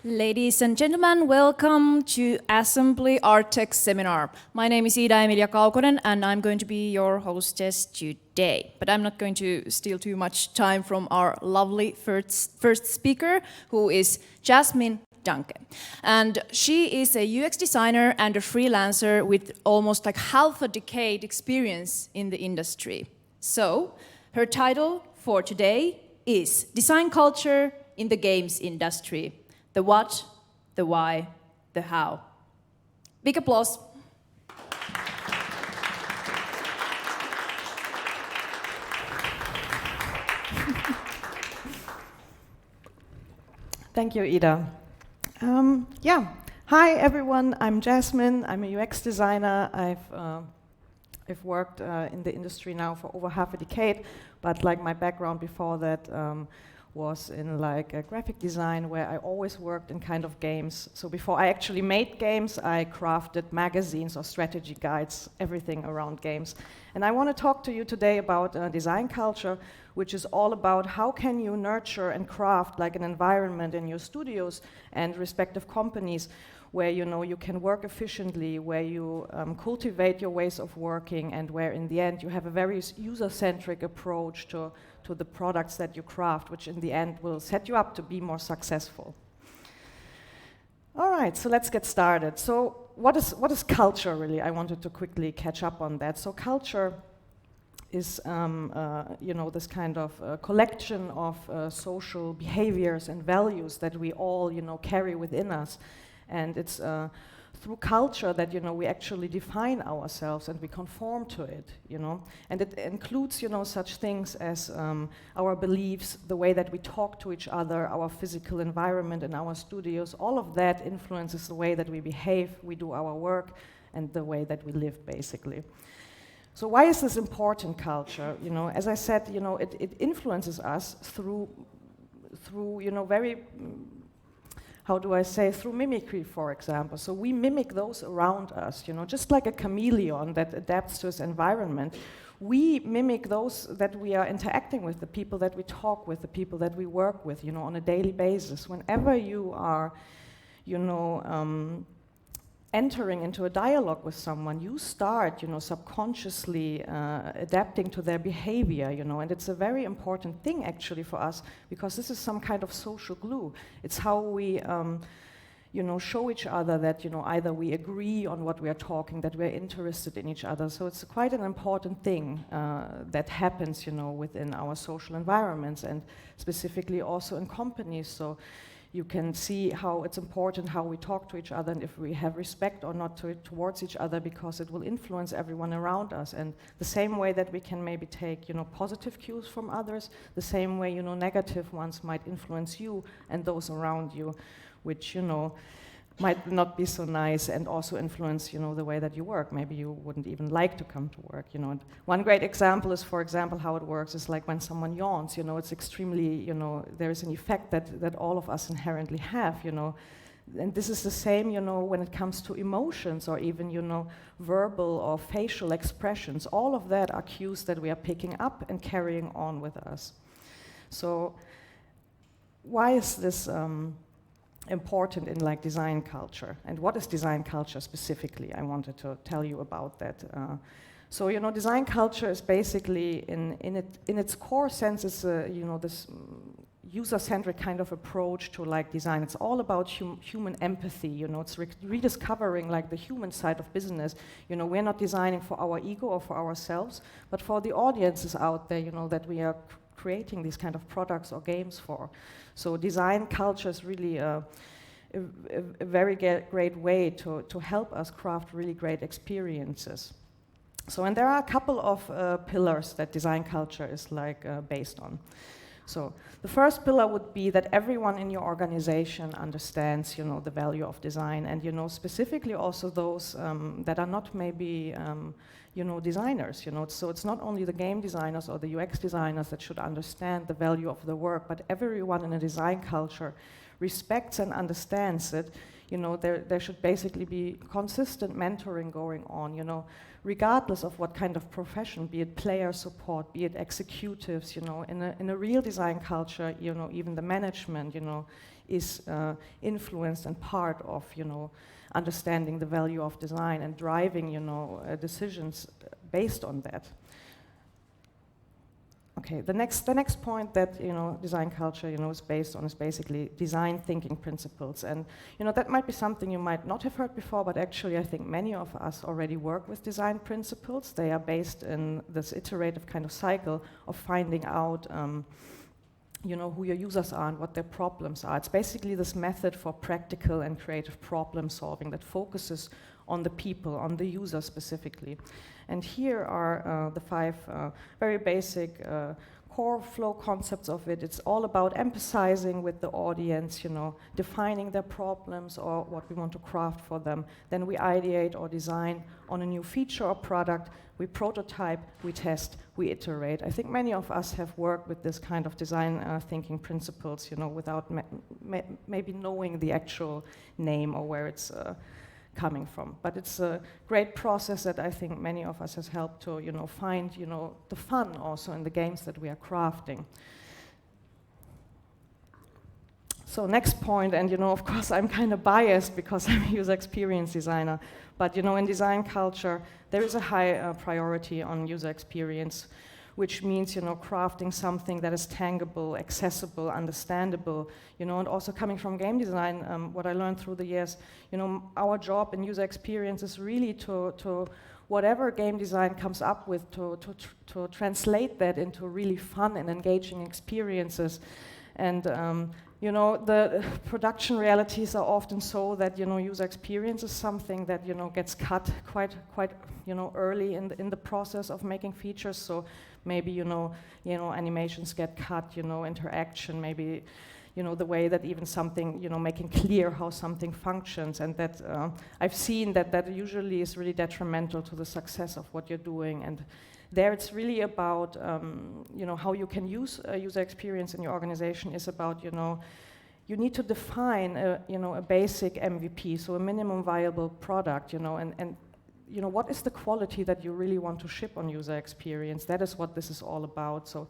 Ladies and gentlemen, welcome to Assembly Artec Seminar. My name is Ida Emilia Kaukonen and I'm going to be your hostess today. But I'm not going to steal too much time from our lovely first speaker, who is Jasmin Dahncke. And she is a UX designer and a freelancer with almost like half a decade experience in the industry. So, her title for today is Design Culture in the Games Industry. The what, the why, the how. Big applause. Thank you, Ida. Hi everyone, I'm Jasmin. I'm a UX designer. I've worked in the industry now for over half a decade, but like my background before that was in like graphic design, where I always worked in kind of games. So before I actually made games, I crafted magazines or strategy guides, everything around games. And I want to talk to you today about design culture, which is all about how can you nurture and craft like an environment in your studios and respective companies where you can work efficiently, where you cultivate your ways of working, and where in the end you have a very user-centric approach to the products that you craft, which in the end will set you up to be more successful. All right, so let's get started. So what is culture really? I wanted to quickly catch up on that. So culture is this kind of collection of social behaviors and values that we all carry within us. And it's through culture that we actually define ourselves and we conform to it, And it includes such things as our beliefs, the way that we talk to each other, our physical environment in our studios. All of that influences the way that we behave, we do our work, and the way that we live, basically. So why is this important, culture? As I said, it influences us through very how do I say, through mimicry, for example. So we mimic those around us, just like a chameleon that adapts to its environment. We mimic those that we are interacting with, the people that we talk with, the people that we work with, on a daily basis. Whenever you are, entering into a dialogue with someone, you start, subconsciously adapting to their behavior, and it's a very important thing actually for us, because this is some kind of social glue. It's how we, show each other that, either we agree on what we are talking, that we're interested in each other. So it's quite an important thing that happens, within our social environments, and specifically also in companies. So you can see how it's important how we talk to each other and if we have respect or not towards each other, because it will influence everyone around us. And the same way that we can maybe take, positive cues from others, the same way, negative ones might influence you and those around you, which, might not be so nice, and also influence, the way that you work. Maybe you wouldn't even like to come to work, And one great example is, for example, how it works is like when someone yawns, it's extremely, there is an effect that all of us inherently have, And this is the same, when it comes to emotions or even, verbal or facial expressions. All of that are cues that we are picking up and carrying on with us. So why is this important in like design culture, and what is design culture specifically? I wanted to tell you about that. So design culture is basically in its core sense is this user-centric kind of approach to like design. It's all about human empathy. It's rediscovering like the human side of business. We're not designing for our ego or for ourselves, but for the audiences out there. That we are creating these kind of products or games for. So design culture is really a very great way to help us craft really great experiences. So, and there are a couple of pillars that design culture is like based on. So the first pillar would be that everyone in your organization understands, the value of design, and specifically also those that are not maybe designers, So it's not only the game designers or the UX designers that should understand the value of the work, but everyone in a design culture respects and understands it, You know, there should basically be consistent mentoring going on, you know, regardless of what kind of profession, be it player support, be it executives, you know, in a real design culture, you know, even the management, you know, is influenced and part of, you know, understanding the value of design and driving, you know, decisions based on that. Okay, the next point that, you know, design culture, you know, is based on is basically design thinking principles. And, you know, that might be something you might not have heard before, but actually I think many of us already work with design principles. They are based in this iterative kind of cycle of finding out, you know, who your users are and what their problems are. It's basically this method for practical and creative problem solving that focuses on the people, on the user specifically. And here are the 5 very basic core flow concepts of it. It's all about empathizing with the audience, you know, defining their problems or what we want to craft for them. Then we ideate or design on a new feature or product. We prototype, we test, we iterate. I think many of us have worked with this kind of design thinking principles, you know, without maybe knowing the actual name or where it's coming from. But it's a great process that I think many of us has helped to, you know, find, you know, the fun also in the games that we are crafting. So next point, and you know, of course, I'm kind of biased because I'm a user experience designer, but you know, in design culture, there is a high priority on user experience, which means, you know, crafting something that is tangible, accessible, understandable, you know, and also coming from game design, what I learned through the years, you know, our job in user experience is really to whatever game design comes up with, to translate that into really fun and engaging experiences. And you know, the production realities are often so that, you know, user experience is something that, you know, gets cut quite you know, early in the process of making features. So maybe, you know, animations get cut, you know, interaction, maybe, you know, the way that even something, you know, making clear how something functions, and that I've seen that usually is really detrimental to the success of what you're doing. And there it's really about, you know, how you can use user experience in your organization is about, you know, you need to define you know, a basic MVP, so a minimum viable product, you know, and you know, what is the quality that you really want to ship on user experience? That is what this is all about. So,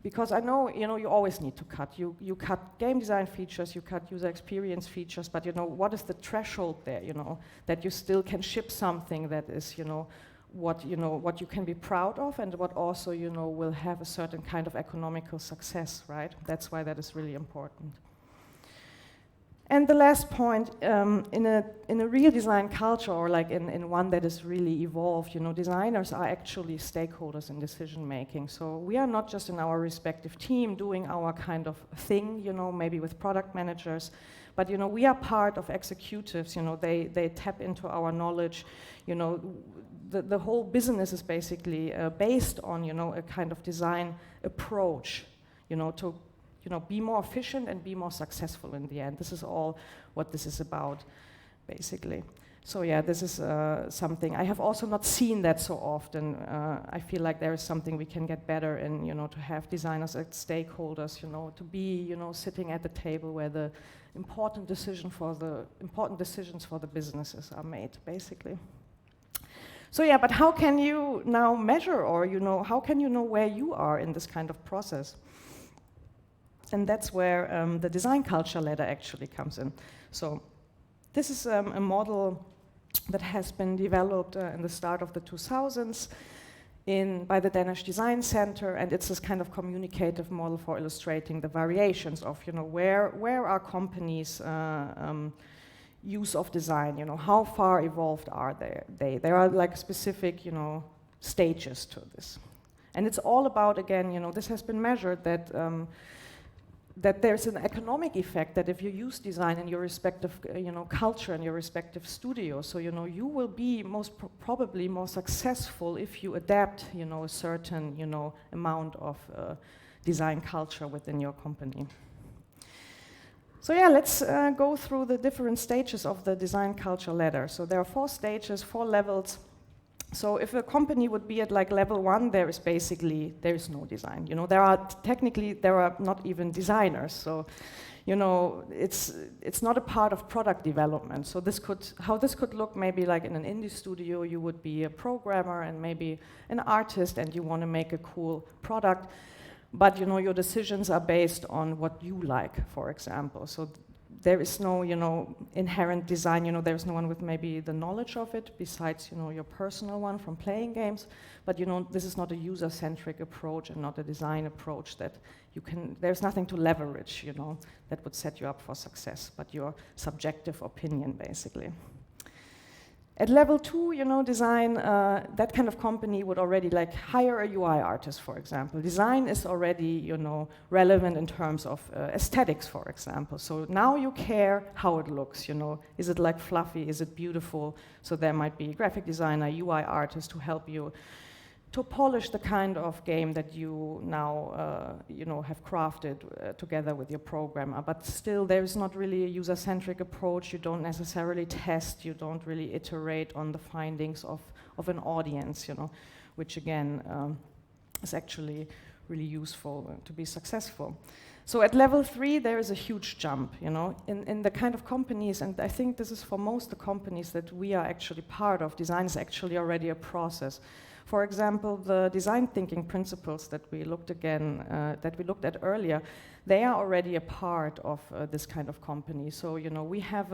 because I know, you know, you always need to cut. You cut game design features, you cut user experience features, but you know, what is the threshold there, you know, that you still can ship something that is, you know, what you can be proud of, and what also, you know, will have a certain kind of economical success, right? That's why that is really important. And the last point, in a real design culture, or like in one that is really evolved, you know, designers are actually stakeholders in decision making. So we are not just in our respective team doing our kind of thing, you know, maybe with product managers, but you know, we are part of executives. You know, they tap into our knowledge. You know, the whole business is basically based on, you know, a kind of design approach, you know, to, you know, be more efficient and be more successful in the end. This is all what this is about, basically. So yeah, this is something I have also not seen that so often. I feel like there is something we can get better in, you know, to have designers as stakeholders, you know, to be, you know, sitting at the table where the important decisions for the businesses are made, basically. So yeah, but how can you now measure, or, you know, how can you know where you are in this kind of process? And that's where the design culture ladder actually comes in. So this is a model that has been developed in the start of the 2000s by the Danish Design Center, and it's this kind of communicative model for illustrating the variations of, you know, where are companies' use of design, you know, how far evolved are they? There are like specific, you know, stages to this. And it's all about, again, you know, this has been measured that there's an economic effect, that if you use design in your respective, you know, culture and your respective studio, so, you know, you will be most probably more successful if you adapt, you know, a certain, you know, amount of design culture within your company. So yeah, let's go through the different stages of the design culture ladder. So there are 4 stages, 4 levels. So if a company would be at like level 1, there is no design. You know, technically there are not even designers. So, you know, it's not a part of product development. So how this could look maybe like in an indie studio, you would be a programmer and maybe an artist, and you want to make a cool product, but you know, your decisions are based on what you like, for example. So there is no, you know, inherent design. You know, there's no one with maybe the knowledge of it besides, you know, your personal one from playing games. But you know, this is not a user-centric approach and not a design approach that you can. There's nothing to leverage, you know, that would set you up for success, but your subjective opinion, basically. At level 2, you know, design, that kind of company would already like hire a UI artist, for example. Design is already, you know, relevant in terms of aesthetics, for example. So now you care how it looks, you know. Is it like fluffy? Is it beautiful? So there might be a graphic designer, UI artist to help you to polish the kind of game that you now, you know, have crafted together with your programmer. But still, there is not really a user-centric approach. You don't necessarily test. You don't really iterate on the findings of an audience, you know, which again is actually really useful to be successful. So at level 3, there is a huge jump, you know, in the kind of companies, and I think this is for most of the companies that we are actually part of. Design is actually already a process. For example, the design thinking principles that we looked at earlier, they are already a part of this kind of company. So, you know, we have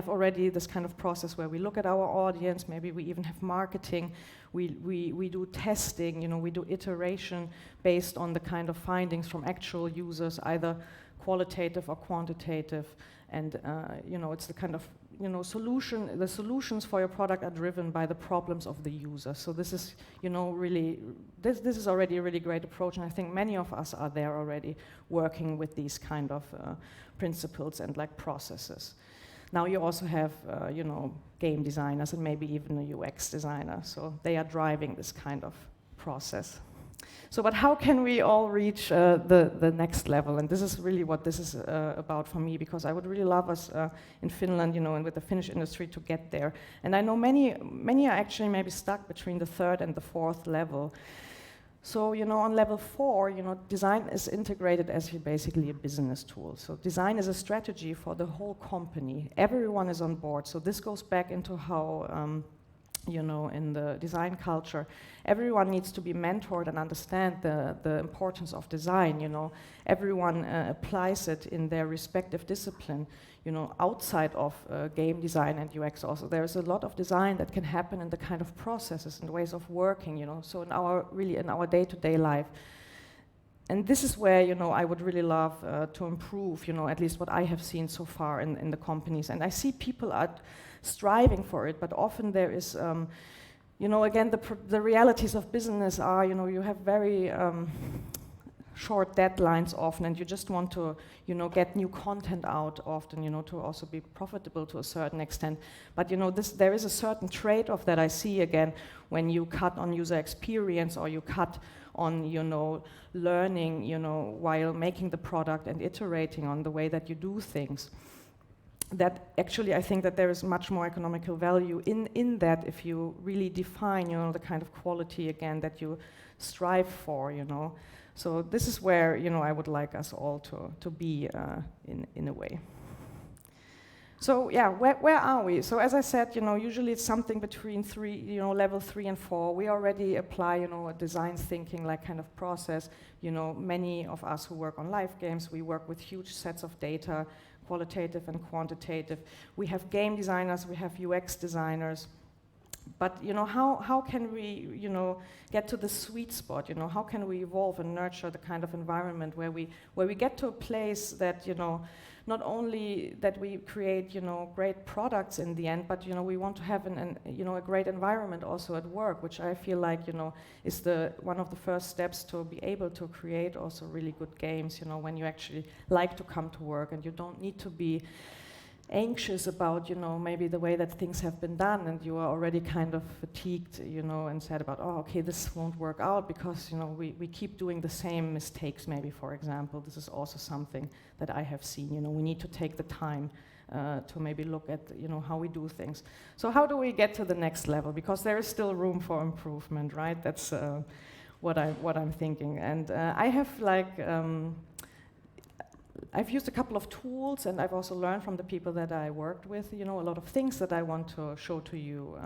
already this kind of process where we look at our audience, maybe we even have marketing, we do testing, you know, we do iteration based on the kind of findings from actual users, either qualitative or quantitative, and you know, it's the kind of, you know, the solutions for your product are driven by the problems of the user. So this is, you know, really, this is already a really great approach, and I think many of us are there already working with these kind of principles and like processes. Now you also have, you know, game designers and maybe even a UX designer, so they are driving this kind of process. So, but how can we all reach the next level? And this is really what this is about for me, because I would really love us in Finland, you know, and with the Finnish industry to get there. And I know many are actually maybe stuck between the 3rd and the 4th level. So, you know, on level 4, you know, design is integrated as basically a business tool. So design is a strategy for the whole company. Everyone is on board. So this goes back into how you know, in the design culture, everyone needs to be mentored and understand the importance of design, you know. Everyone applies it in their respective discipline, you know, outside of game design and UX also. There's a lot of design that can happen in the kind of processes and ways of working, you know, so in our day-to-day life. And this is where, you know, I would really love to improve, you know, at least what I have seen so far in the companies. And I see people are striving for it, but often there is, you know, again, the realities of business are, you know, you have very short deadlines often, and you just want to, you know, get new content out often, you know, to also be profitable to a certain extent. But, you know, there is a certain trade-off that I see again when you cut on user experience or you cut on, you know, learning, you know, while making the product and iterating on the way that you do things. That actually, I think that there is much more economical value in that if you really define, you know, the kind of quality again that you strive for, you know. So this is where, you know, I would like us all to be in a way. So yeah, where are we? So as I said, you know, usually it's something between level 3 and 4. We already apply, you know, a design thinking like kind of process. You know, many of us who work on live games, we work with huge sets of data, qualitative and quantitative. We have game designers, we have UX designers. But, you know, how can we, you know, get to the sweet spot? You know, how can we evolve and nurture the kind of environment where we get to a place that, you know, not only that we create, you know, great products in the end, but, you know, we want to have a great environment also at work, which I feel like, you know, is one of the first steps to be able to create also really good games, you know, when you actually like to come to work and you don't need to be anxious about, maybe the way that things have been done, and you are already kind of fatigued, and said about, oh, okay, this won't work out because, we keep doing the same mistakes, maybe, for example. This is also something that I have seen. We need to take the time to maybe look at, how we do things. So how do we get to the next level? Because there is still room for improvement, right? That's what I'm thinking. And I have I've used a couple of tools, and I've also learned from the people that I worked with, a lot of things that I want to show to you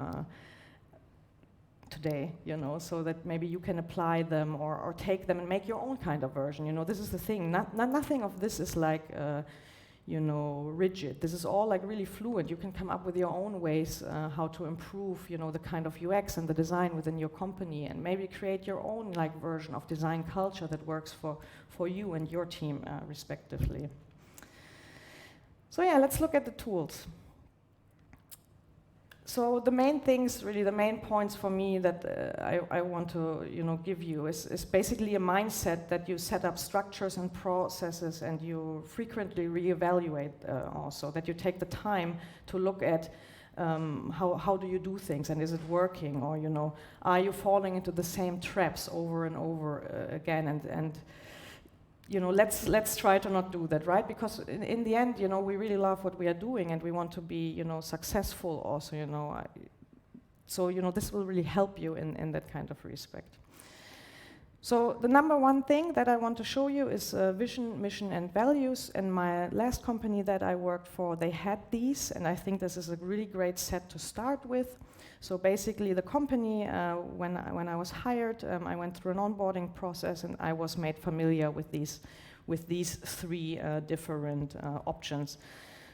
today, so that maybe you can apply them or take them and make your own kind of version. This is the thing. Nothing of this is rigid. This is all really fluid. You can come up with your own ways how to improve, the kind of UX and the design within your company, and maybe create your own version of design culture that works for you and your team respectively. So yeah, let's look at the tools. So the main things, really the main points for me that I want to give you is basically a mindset that you set up structures and processes, and you frequently reevaluate also, that you take the time to look at how do you do things, and is it working, or are you falling into the same traps over and over again, and let's try to not do that, right? Because in the end, we really love what we are doing, and we want to be, successful also, So, this will really help you in that kind of respect. So the number one thing that I want to show you is vision, mission, and values. And my last company that I worked for, they had these, and I think this is a really great set to start with. So basically, the company, when I was hired, I went through an onboarding process, and I was made familiar with these three different options.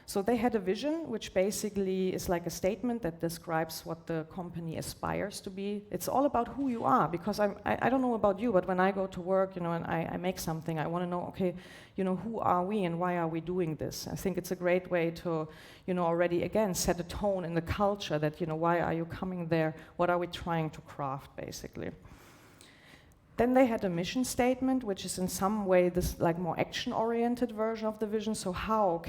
So they had a vision, which basically is like a statement that describes what the company aspires to be. It's all about who you are, because I don't know about you, but when I go to work, and I make something, I want to know, okay, who are we and why are we doing this? I think it's a great way to, already again set a tone in the culture that, why are you coming there? What are we trying to craft, basically? Then they had a mission statement, which is in some way this more action-oriented version of the vision. So how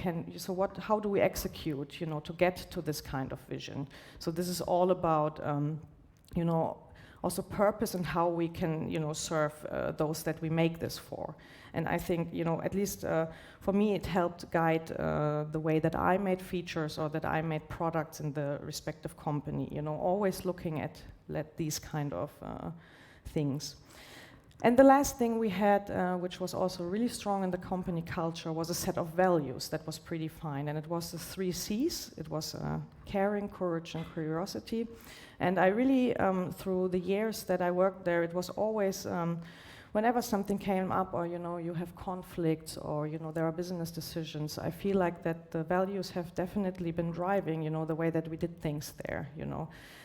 do we execute, to get to this kind of vision? So this is all about, also purpose and how we can, serve those that we make this for. And I think, at least for me, it helped guide the way that I made features or that I made products in the respective company. Always looking at these kind of things. And the last thing we had, which was also really strong in the company culture, was a set of values that was pretty fine. And it was the 3 C's. It was caring, courage, and curiosity. And I really, through the years that I worked there, it was always, whenever something came up, or you have conflicts, or there are business decisions, I feel like that the values have definitely been driving, the way that we did things there,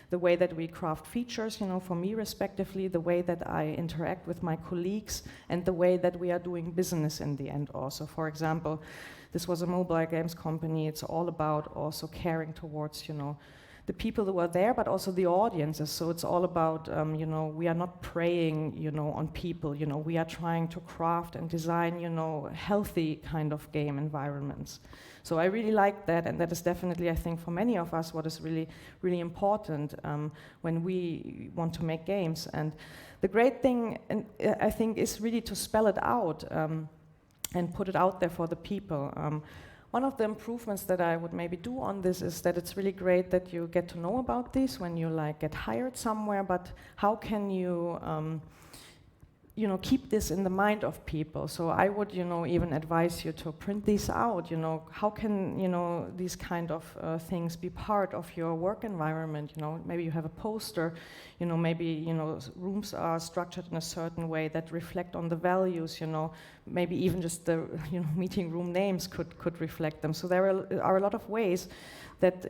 the way that we craft features, for me respectively, the way that I interact with my colleagues, and the way that we are doing business in the end also. For example, this was a mobile games company. It's all about also caring towards, the people who are there, but also the audiences. So it's all about, we are not preying, on people. We are trying to craft and design, healthy kind of game environments. So I really like that, and that is definitely, I think, for many of us, what is really, really important when we want to make games. And the great thing, I think, is really to spell it out and put it out there for the people. One of the improvements that I would maybe do on this is that it's really great that you get to know about this when you get hired somewhere, but how can you keep this in the mind of people? So I would, even advise you to print these out. How can, these kind of things be part of your work environment? Maybe you have a poster. Maybe rooms are structured in a certain way that reflect on the values. Maybe even just the meeting room names could reflect them. So there are a lot of ways that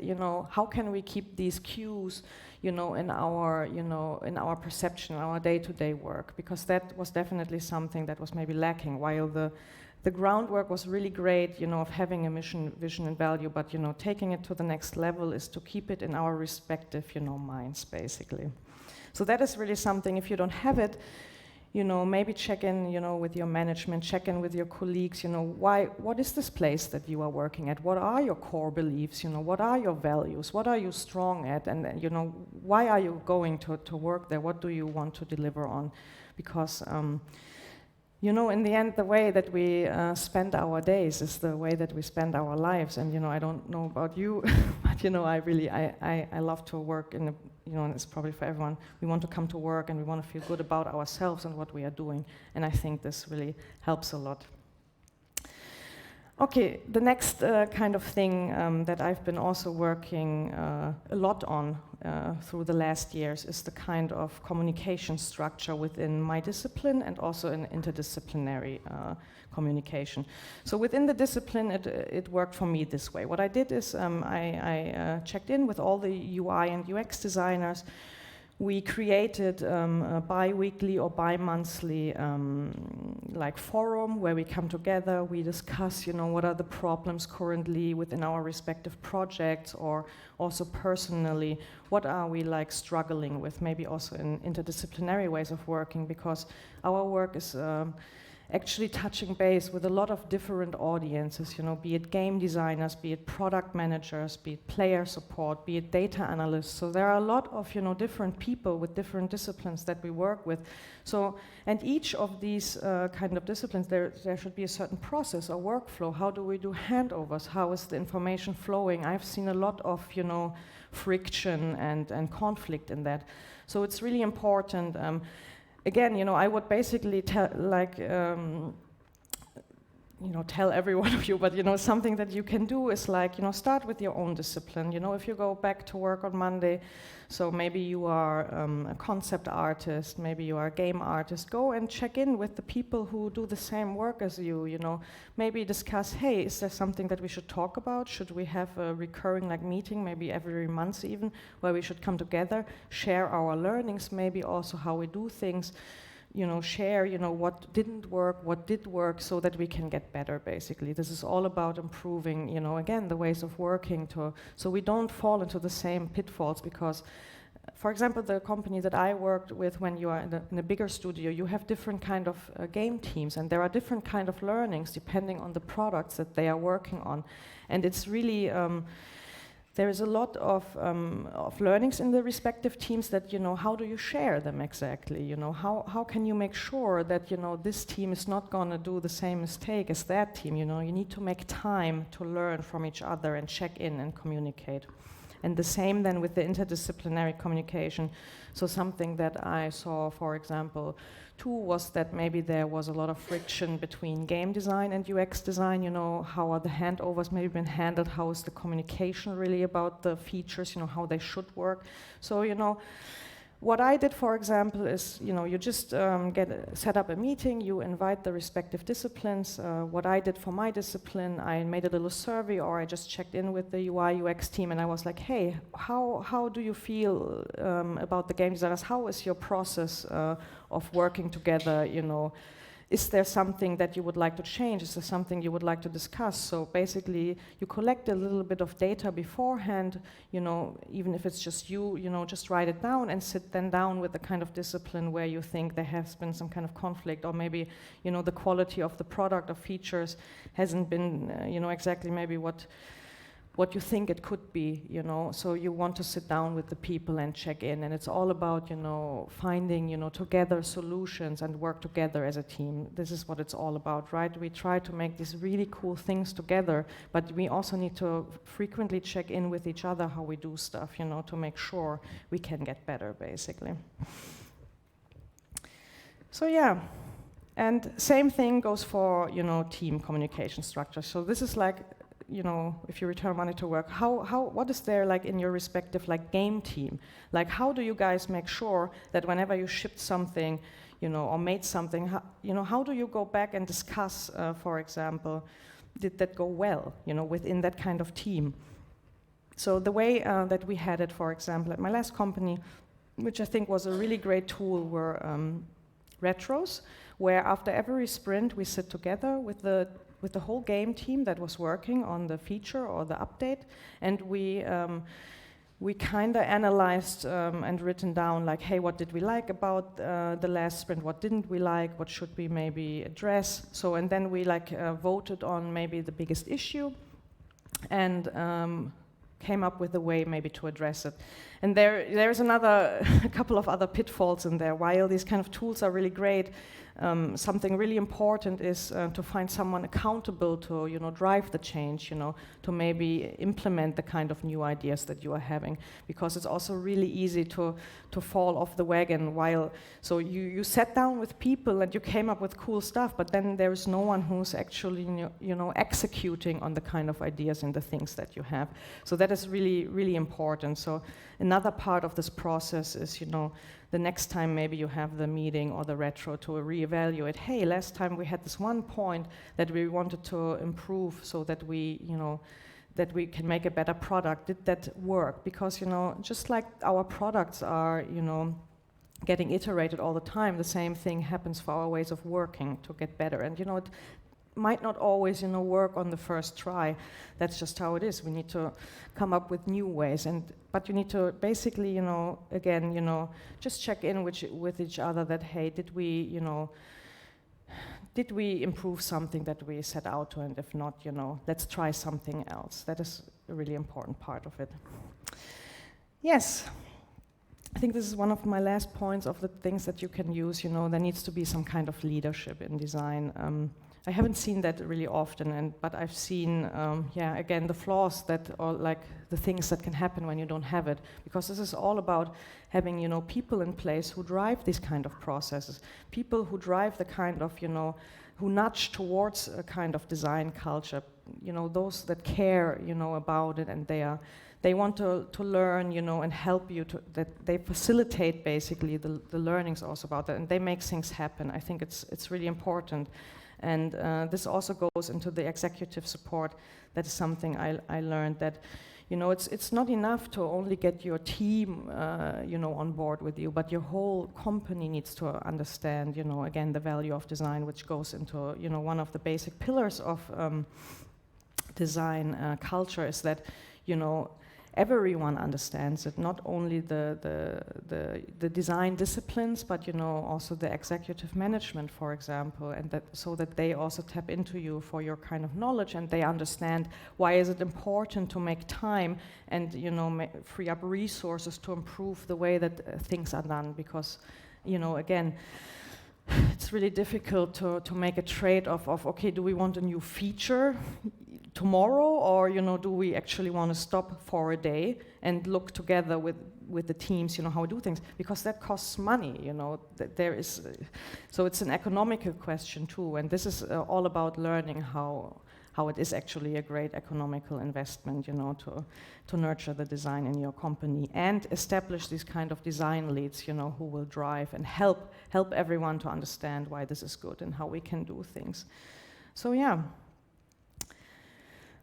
how can we keep these cues in our perception, our day-to-day work, because that was definitely something that was maybe lacking. While the groundwork was really great, of having a mission, vision, and value, but taking it to the next level is to keep it in our respective minds, basically. So that is really something. If you don't have it, maybe check in, with your management, check in with your colleagues, what is this place that you are working at? What are your core beliefs? What are your values? What are you strong at? And, why are you going to work there? What do you want to deliver on? Because, in the end, the way that we spend our days is the way that we spend our lives. And, I don't know about you, but, I love to work in a, and it's probably for everyone. We want to come to work and we want to feel good about ourselves and what we are doing. And I think this really helps a lot. Okay, the next kind of thing that I've been also working a lot on through the last years is the kind of communication structure within my discipline and also in interdisciplinary communication. So within the discipline, it worked for me this way. What I did is I checked in with all the UI and UX designers. We created a bi-weekly or bi-monthly like forum where we come together, we discuss, what are the problems currently within our respective projects, or also personally, what are we like struggling with, maybe also in interdisciplinary ways of working, because our work is actually touching base with a lot of different audiences, be it game designers, be it product managers, be it player support, be it data analysts. So there are a lot of, different people with different disciplines that we work with. So, and each of these kind of disciplines, there should be a certain process or workflow. How do we do handovers? How is the information flowing? I've seen a lot of, friction and conflict in that. So it's really important. Again, I would basically tell every one of you, but something that you can do is start with your own discipline. If you go back to work on Monday, so maybe you are a concept artist, maybe you are a game artist, go and check in with the people who do the same work as you, maybe discuss, hey, is there something that we should talk about? Should we have a recurring meeting, maybe every month even, where we should come together, share our learnings, maybe also how we do things, share, what didn't work, what did work, so that we can get better, basically. This is all about improving, again, the ways of working so we don't fall into the same pitfalls, because, for example, the company that I worked with, when you are in a bigger studio, you have different kind of game teams, and there are different kind of learnings depending on the products that they are working on. And it's really, there is a lot of learnings in the respective teams that, how do you share them exactly? How can you make sure that, this team is not going to do the same mistake as that team? You need to make time to learn from each other and check in and communicate. And the same then with the interdisciplinary communication. So something that I saw, for example, too, was that maybe there was a lot of friction between game design and UX design. How are the handovers maybe been handled? How is the communication really about the features, how they should work? So, what I did, for example, is, you just set up a meeting, you invite the respective disciplines. What I did for my discipline, I made a little survey, or I just checked in with the UI UX team, and I was like, hey, how do you feel about the game designers? How is your process of working together? Is there something that you would like to change? Is there something you would like to discuss? So basically, you collect a little bit of data beforehand, even if it's just you, just write it down and sit then down with the kind of discipline where you think there has been some kind of conflict, or maybe, the quality of the product or features hasn't been, exactly maybe what you think it could be, so you want to sit down with the people and check in, and it's all about, finding, together solutions and work together as a team. This is what it's all about, right? We try to make these really cool things together, but we also need to frequently check in with each other how we do stuff, to make sure we can get better, basically. So yeah, and same thing goes for, team communication structure. So this is like, if you return Monday to work, what is there in your respective game team? How do you guys make sure that whenever you shipped something, or made something, how do you go back and discuss, for example, did that go well, within that kind of team? So the way that we had it, for example, at my last company, which I think was a really great tool, were retros, where after every sprint we sit together with the whole game team that was working on the feature or the update, and we we kind of analyzed and written down like, hey, what did we like about the last sprint? What didn't we like? What should we maybe address? So, and then we like voted on maybe the biggest issue and came up with a way maybe to address it. And there's a couple of other pitfalls in there. While these kind of tools are really great, something really important is to find someone accountable to, drive the change, to maybe implement the kind of new ideas that you are having, because it's also really easy to fall off the wagon so you sat down with people and you came up with cool stuff, but then there's no one who's actually, executing on the kind of ideas and the things that you have. So that is really, really important. So another part of this process is, the next time maybe you have the meeting or the retro to reevaluate, hey, last time we had this one point that we wanted to improve so that we can make a better product. Did that work? Because, just like our products are, getting iterated all the time, the same thing happens for our ways of working to get better. And, it might not always, work on the first try. That's just how it is. We need to come up with new ways, but you need to basically, again, just check in with each other that, hey, did we improve something that we set out to, and if not, let's try something else. That is a really important part of it. Yes. I think this is one of my last points of the things that you can use. There needs to be some kind of leadership in design. I haven't seen that really often, but I've seen, again, the flaws or like the things that can happen when you don't have it. Because this is all about having, people in place who drive these kind of processes, people who drive the kind of, who nudge towards a kind of design culture, those that care, about it, and they want to learn, and help you that they facilitate basically the learnings also about that, and they make things happen. I think it's really important. And this also goes into the executive support. That is something I learned, that it's not enough to only get your team on board with you, but your whole company needs to understand, again, the value of design, which goes into one of the basic pillars of design culture, is that everyone understands it, not only the design disciplines, but also the executive management, for example, and so that they also tap into you for your kind of knowledge, and they understand why is it important to make time and free up resources to improve the way that things are done, because again, it's really difficult to make a trade-off of, okay, do we want a new feature tomorrow, or do we actually want to stop for a day and look together with the teams, how we do things, because that costs money, there is, so it's an economical question too, and this is all about learning how it is actually a great economical investment, to nurture the design in your company and establish these kind of design leads, who will drive and help everyone to understand why this is good and how we can do things. So yeah.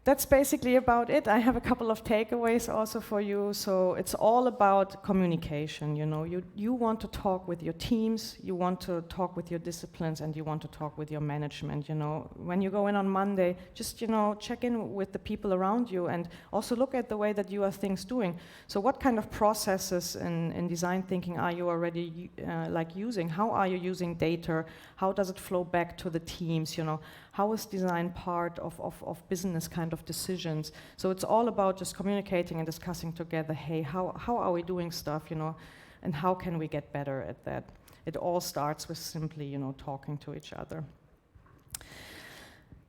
That's basically about it. I have a couple of takeaways also for you. So it's all about communication. You want to talk with your teams, you want to talk with your disciplines, and you want to talk with your management. When you go in on Monday, just check in with the people around you, and also look at the way that you are things doing. So what kind of processes in design thinking are you already using? How are you using data? How does it flow back to the teams? How is design part of business kind of decisions? So it's all about just communicating and discussing together, hey, how are we doing stuff, and how can we get better at that? It all starts with simply, talking to each other.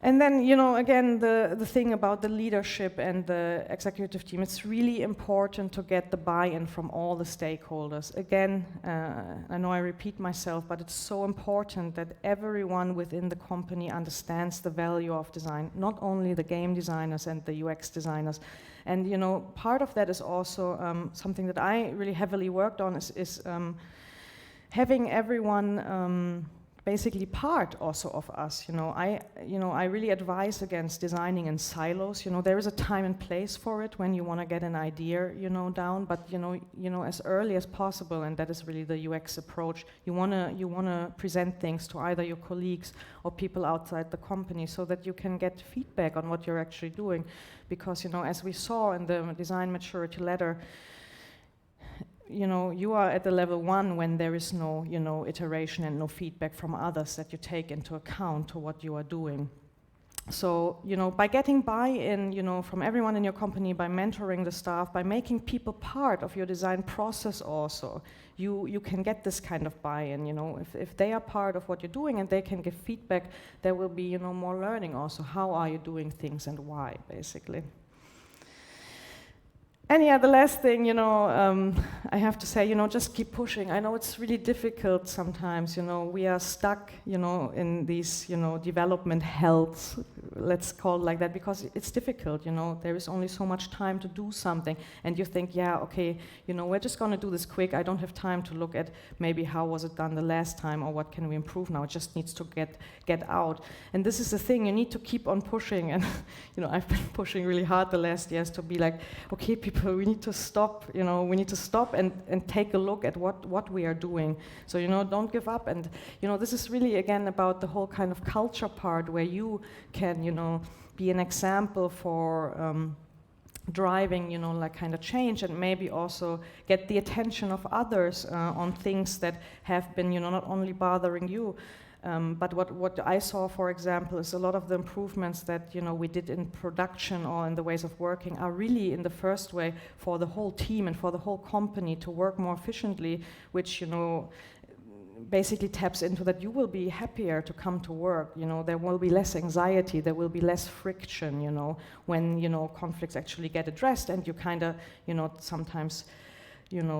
And then, again, the thing about the leadership and the executive team, it's really important to get the buy-in from all the stakeholders. Again, I know I repeat myself, but it's so important that everyone within the company understands the value of design, not only the game designers and the UX designers. And, part of that is also something that I really heavily worked on is having everyone basically part also of us. I really advise against designing in silos. There is a time and place for it when you want to get an idea, down, but as early as possible, and that is really the UX approach. You wanna present things to either your colleagues or people outside the company so that you can get feedback on what you're actually doing, because as we saw in the design maturity letter, you are at the level 1 when there is no, iteration and no feedback from others that you take into account to what you are doing. So, by getting buy-in, from everyone in your company, by mentoring the staff, by making people part of your design process also, you can get this kind of buy-in, If they are part of what you're doing and they can give feedback, there will be, more learning also. How are you doing things and why, basically. And yeah, the last thing, I have to say, just keep pushing. I know it's really difficult sometimes, we are stuck, in these, development hells, let's call it like that, because it's difficult, there is only so much time to do something, and you think, yeah, okay, we're just gonna do this quick, I don't have time to look at maybe how was it done the last time, or what can we improve now, it just needs to get out. And this is the thing, you need to keep on pushing, and, I've been pushing really hard the last years to be like, okay, people, we need to stop, we need to stop and take a look at what we are doing. So, don't give up. And, this is really, again, about the whole kind of culture part where you can, be an example for driving, like kind of change, and maybe also get the attention of others on things that have been, not only bothering you. But what I saw, for example, is a lot of the improvements that we did in production or in the ways of working are really in the first way for the whole team and for the whole company to work more efficiently, which basically taps into that you will be happier to come to work. There will be less anxiety, there will be less friction. When conflicts actually get addressed, and you kind of sometimes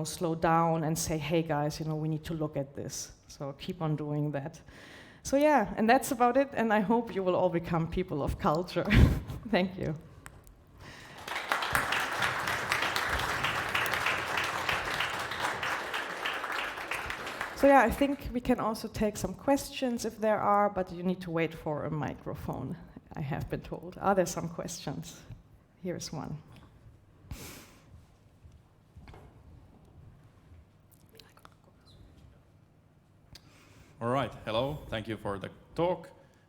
slow down and say, hey guys, we need to look at this. So keep on doing that. So yeah, and that's about it, and I hope you will all become people of culture. Thank you. So yeah, I think we can also take some questions if there are, but you need to wait for a microphone, I have been told. Are there some questions? Here's one. All right, hello, thank you for the talk.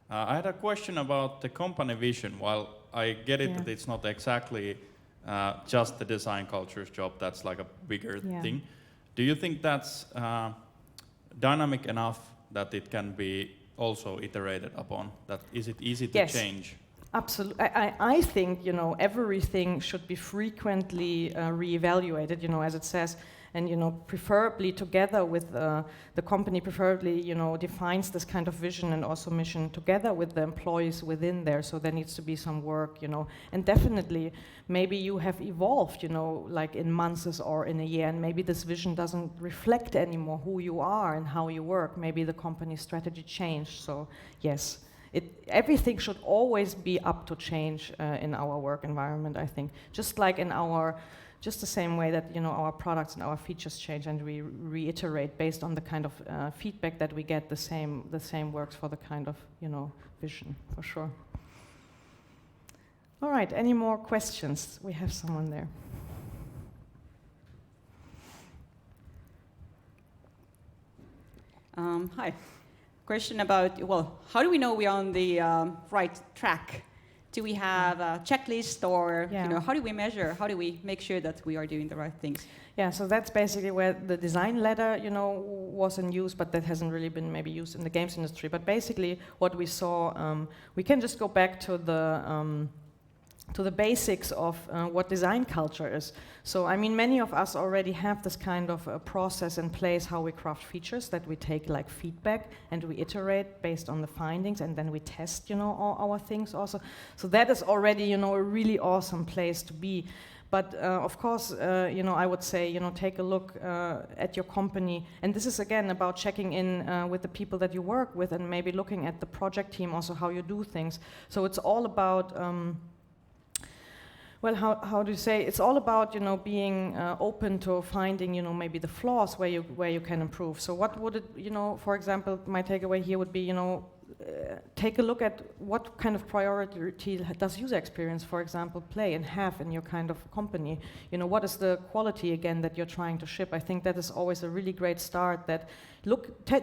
I had a question about the company vision. While I get it that it's not exactly just the design culture's job, that's like a bigger thing. Do you think that's dynamic enough that it can be also iterated upon? That is it easy to change? Absolutely. I think, everything should be frequently reevaluated, as it says, and, preferably together with the company, preferably, defines this kind of vision and also mission together with the employees within there. So there needs to be some work, and definitely maybe you have evolved, like in months or in a year, and maybe this vision doesn't reflect anymore who you are and how you work. Maybe the company strategy changed. So yes. Everything should always be up to change in our work environment, I think. Just like just the same way that our products and our features change, and we reiterate based on the kind of feedback that we get. The same works for the kind of vision, for sure. All right. Any more questions? We have someone there. Hi. Question about, how do we know we're on the right track? Do we have a checklist, or how do we measure? How do we make sure that we are doing the right things? Yeah, so that's basically where the design ladder, was in use, but that hasn't really been maybe used in the games industry. But basically, what we saw, we can just go back to the basics of what design culture is. So, I mean, many of us already have this kind of process in place, how we craft features, that we take like feedback and we iterate based on the findings, and then we test, all our things also. So that is already, a really awesome place to be. But of course, I would say, take a look at your company. And this is, again, about checking in with the people that you work with, and maybe looking at the project team also, how you do things. So it's all about... well, how do you say? It's all about, being open to finding, maybe the flaws where you can improve. So what would it, for example, my takeaway here would be, take a look at what kind of priority does user experience, for example, play and have in your kind of company. What is the quality, again, that you're trying to ship? I think that is always a really great start. That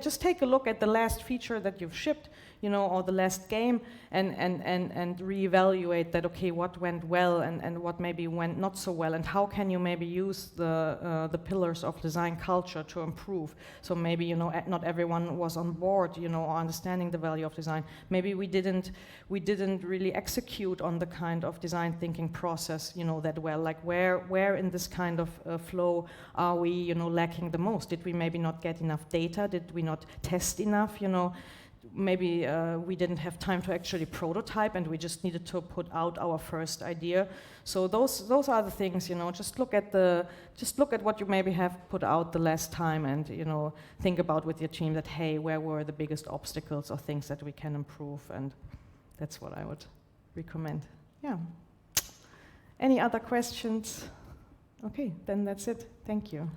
just take a look at the last feature that you've shipped. or the last game, and reevaluate that, okay, what went well and what maybe went not so well, and how can you maybe use the pillars of design culture to improve. So maybe, not everyone was on board, or understanding the value of design. Maybe we didn't really execute on the kind of design thinking process, that well. Like where in this kind of flow are we, lacking the most? Did we maybe not get enough data? Did we not test enough? Maybe we didn't have time to actually prototype, and we just needed to put out our first idea. So those are the things, just look at what you maybe have put out the last time, and think about with your team that, hey, where were the biggest obstacles or things that we can improve, and that's what I would recommend. Yeah. Any other questions? Okay, then that's it. Thank you.